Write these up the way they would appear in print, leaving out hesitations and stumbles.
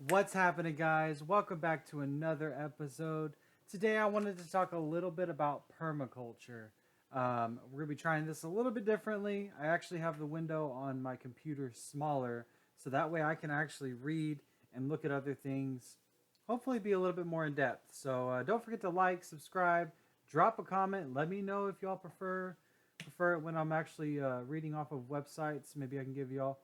What's happening, guys? Welcome back to another episode. Today, I wanted to talk a little bit about permaculture. We're going to be trying this a little bit differently. I actually have the window on my computer smaller, so that way I can actually read and look at other things, hopefully, be a little bit more in depth. So, don't forget to like, subscribe, drop a comment. Let me know if y'all prefer it when I'm actually reading off of websites. Maybe I can give y'all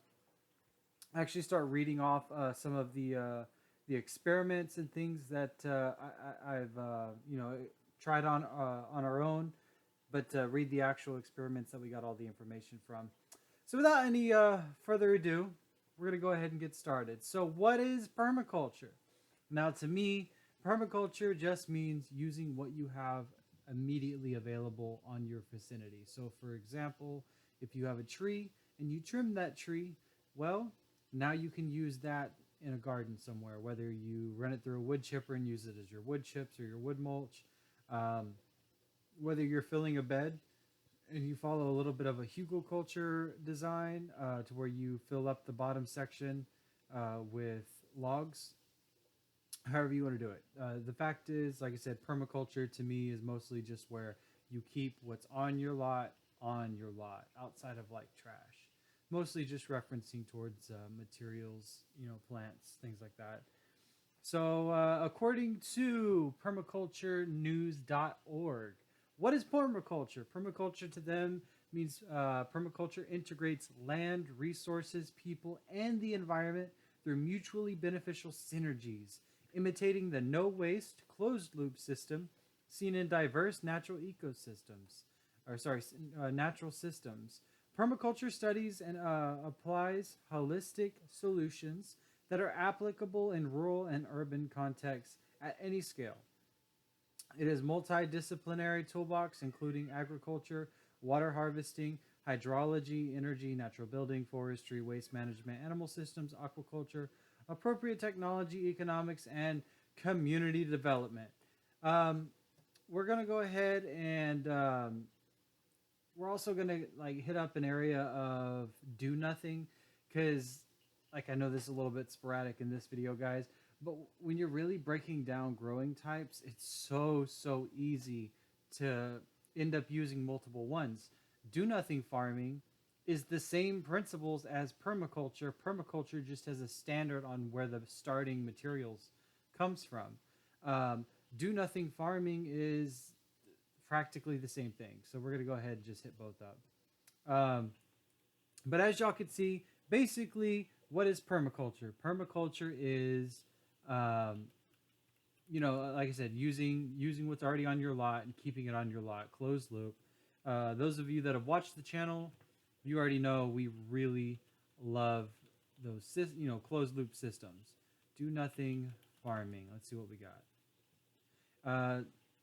actually start reading off some of the experiments and things that I've tried on our own, but read the actual experiments that we got all the information from. So without any further ado, we're gonna go ahead and get started. So what is permaculture? Now, to me, permaculture just means using what you have immediately available on your vicinity. So, for example, if you have a tree and you trim that tree, well, now you can use that in a garden somewhere, whether you run it through a wood chipper and use it as your wood chips or your wood mulch, um, whether you're filling a bed and you follow a little bit of a hugelculture design to where you fill up the bottom section with logs, however you want to do it. The fact is, like I said, permaculture to me is mostly just where you keep what's on your lot, outside of like trash. Mostly just referencing towards materials, plants, things like that. So, according to permaculturenews.org, what is permaculture? Permaculture to them means permaculture integrates land, resources, people, and the environment through mutually beneficial synergies, imitating the no waste closed loop system seen in diverse natural ecosystems, natural systems. Permaculture studies and applies holistic solutions that are applicable in rural and urban contexts at any scale. It is multidisciplinary toolbox including agriculture, water harvesting, hydrology, energy, natural building, forestry, waste management, animal systems, aquaculture, appropriate technology, economics, and community development. Um, we're gonna go ahead and we're also gonna like hit up an area of do nothing because like I know this is a little bit sporadic in this video, guys, but when you're really breaking down growing types, it's so easy to end up using multiple ones. Do nothing farming is the same principles as permaculture. Permaculture just has a standard on where the starting materials comes from. Um, do nothing farming is practically the same thing. So we're gonna go ahead and just hit both up. But as y'all can see, basically, what is permaculture? Permaculture is, um, like I said, using what's already on your lot and keeping it on your lot, closed loop. Those of you that have watched the channel, you already know we really love those, closed loop systems. Do nothing farming. Let's see what we got.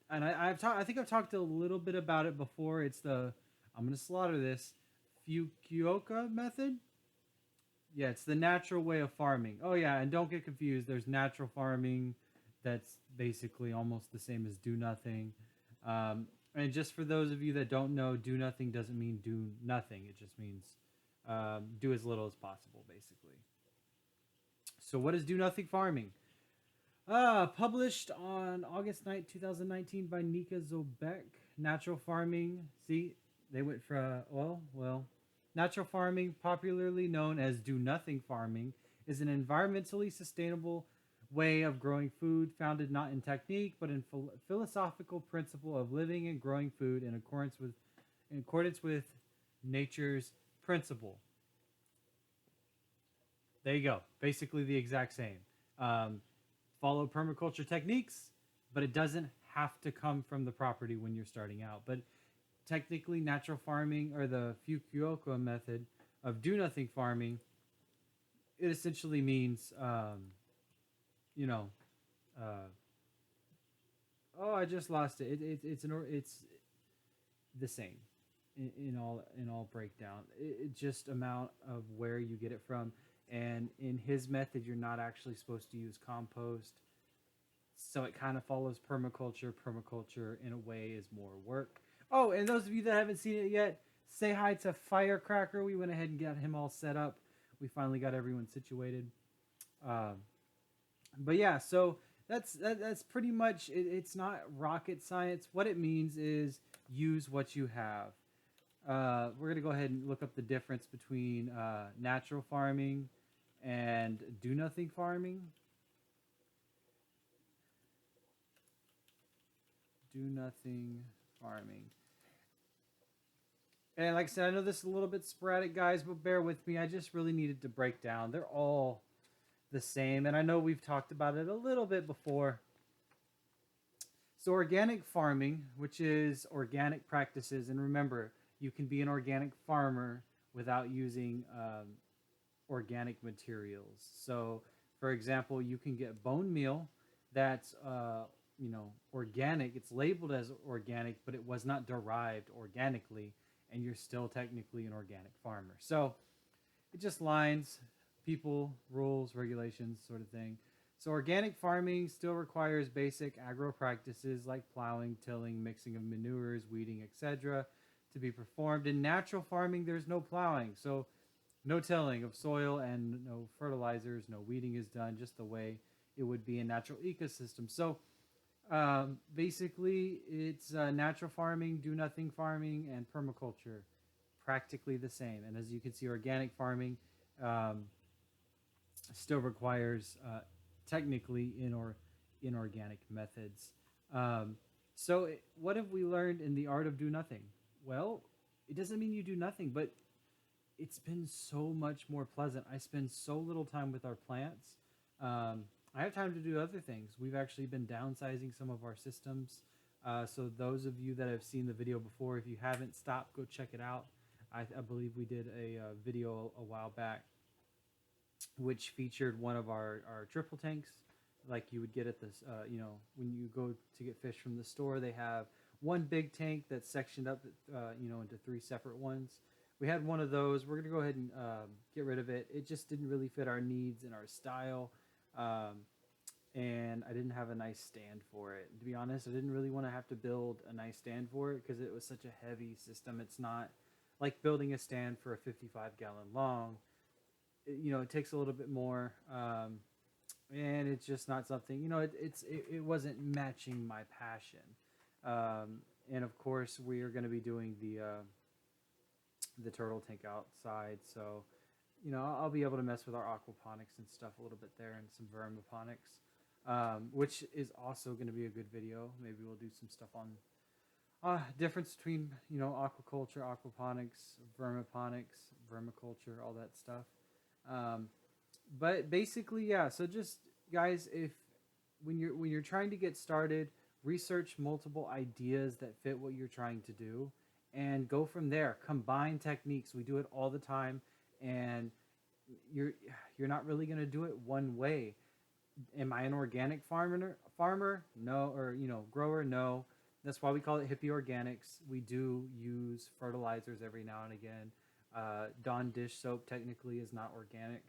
And I think I've talked a little bit about it before. It's the I'm gonna slaughter this Fukuoka method. Yeah, it's the natural way of farming. Oh yeah, and don't get confused. There's natural farming that's basically almost the same as do nothing. And just for those of you that don't know, do nothing doesn't mean do nothing. It just means do as little as possible, basically. So what is do nothing farming? Published on August 9th, 2019 by Nika Zobek. Natural farming. See, they went for, natural farming, popularly known as do nothing farming, is an environmentally sustainable way of growing food founded not in technique but in philosophical principle of living and growing food in accordance with nature's principle. There you go. Basically the exact same. Um, Follow permaculture techniques, but it doesn't have to come from the property when you're starting out. But technically, natural farming or the Fukuoka method of do nothing farming, it essentially means, you know, uh, oh, I just lost it. It's the same in all breakdown. It just amount of where you get it from. And in his method, you're not actually supposed to use compost. So it kind of follows permaculture. Permaculture, in a way, is more work. Oh, and those of you that haven't seen it yet, say hi to Firecracker. We went ahead and got him all set up. We finally got everyone situated. Um, But yeah, so that's pretty much it. It's not rocket science. What it means is use what you have. We're gonna go ahead and look up the difference between natural farming and do nothing farming. Do nothing farming. And like I said, I know this is a little bit sporadic, guys, but bear with me. I just really needed to break down. They're all the same, and I know we've talked about it a little bit before. So, organic farming, which is organic practices, and remember, you can be an organic farmer without using organic materials. So, for example, you can get bone meal that's organic. It's labeled as organic, but it was not derived organically, and you're still technically an organic farmer. So, it just lines, people, rules, regulations, sort of thing. So organic farming still requires basic agro practices like plowing, tilling, mixing of manures, weeding, etc. to be performed. In natural farming, there's no plowing, so no tilling of soil and no fertilizers, no weeding is done just the way it would be in natural ecosystems. So basically, it's natural farming, do nothing farming, and permaculture, practically the same. And as you can see, organic farming um, still requires technically inorganic methods. Um, so, what have we learned in the art of do nothing? Well, it doesn't mean you do nothing, but it's been so much more pleasant. I spend so little time with our plants. I have time to do other things. We've actually been downsizing some of our systems. So those of you that have seen the video before, if you haven't, stop, go check it out. I believe we did a video a while back, which featured one of our triple tanks, like you would get at this. When you go to get fish from the store, they have one big tank that's sectioned up, into three separate ones. We had one of those. We're gonna go ahead and get rid of it. It just didn't really fit our needs and our style. Um, and I didn't have a nice stand for it. To be honest, I didn't really want to have to build a nice stand for it because it was such a heavy system. It's not like building a stand for a 55-gallon long. It takes a little bit more, and it's just not something. It wasn't matching my passion. And of course, we are going to be doing the turtle tank outside, so I'll be able to mess with our aquaponics and stuff a little bit there, and some vermiponics, which is also going to be a good video. Maybe we'll do some stuff on difference between aquaculture, aquaponics, vermiponics, vermiculture, all that stuff. Um, but basically, yeah. So just guys, if when you're trying to get started, research multiple ideas that fit what you're trying to do, and go from there. Combine techniques. We do it all the time, and you're you're not really going to do it one way. Am I an organic farmer? No. Or grower? No. That's why we call it hippie organics. We do use fertilizers every now and again. Dawn dish soap technically is not organic,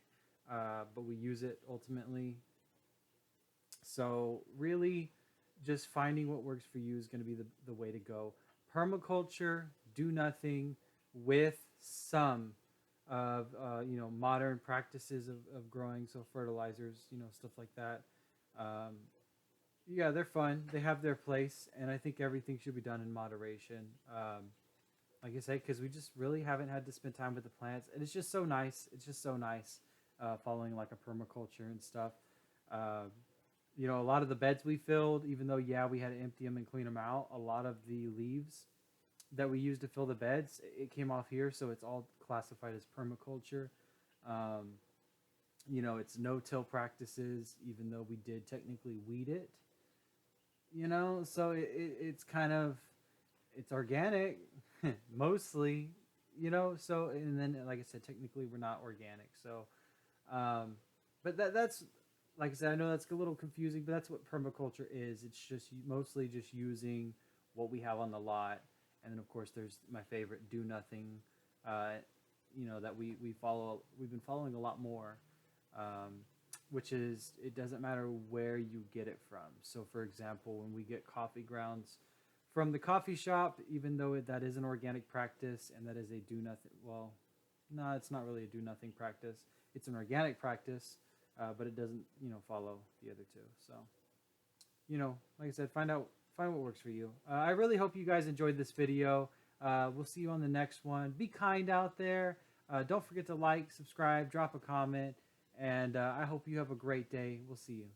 but we use it ultimately. So really, just finding what works for you is going to be the way to go. Permaculture, do nothing, with some of modern practices of growing, so fertilizers, stuff like that. Um, yeah, they're fun. They have their place, and I think everything should be done in moderation. Like I said, because we just really haven't had to spend time with the plants, and it's just so nice. It's just so nice following like a permaculture and stuff. Uh, a lot of the beds we filled, even though yeah we had to empty them and clean them out, a lot of the leaves that we used to fill the beds, it came off here, so it's all classified as permaculture. Um, it's no-till practices, even though we did technically weed it. So it's kind of it's organic, mostly. So and then like I said, technically we're not organic. So, um, but that's like I said, I know that's a little confusing, but that's what permaculture is. It's just mostly just using what we have on the lot, and then of course there's my favorite, do nothing. Uh, that we follow. We've been following a lot more, um, which is it doesn't matter where you get it from. So for example, when we get coffee grounds from the coffee shop, even though that is an organic practice and that is a do nothing. Well, no, it's not really a do nothing practice. It's an organic practice. but it doesn't, follow the other two. So, like I said, find what works for you. I really hope you guys enjoyed this video. We'll see you on the next one. Be kind out there. Don't forget to like, subscribe, drop a comment, and I hope you have a great day. We'll see you.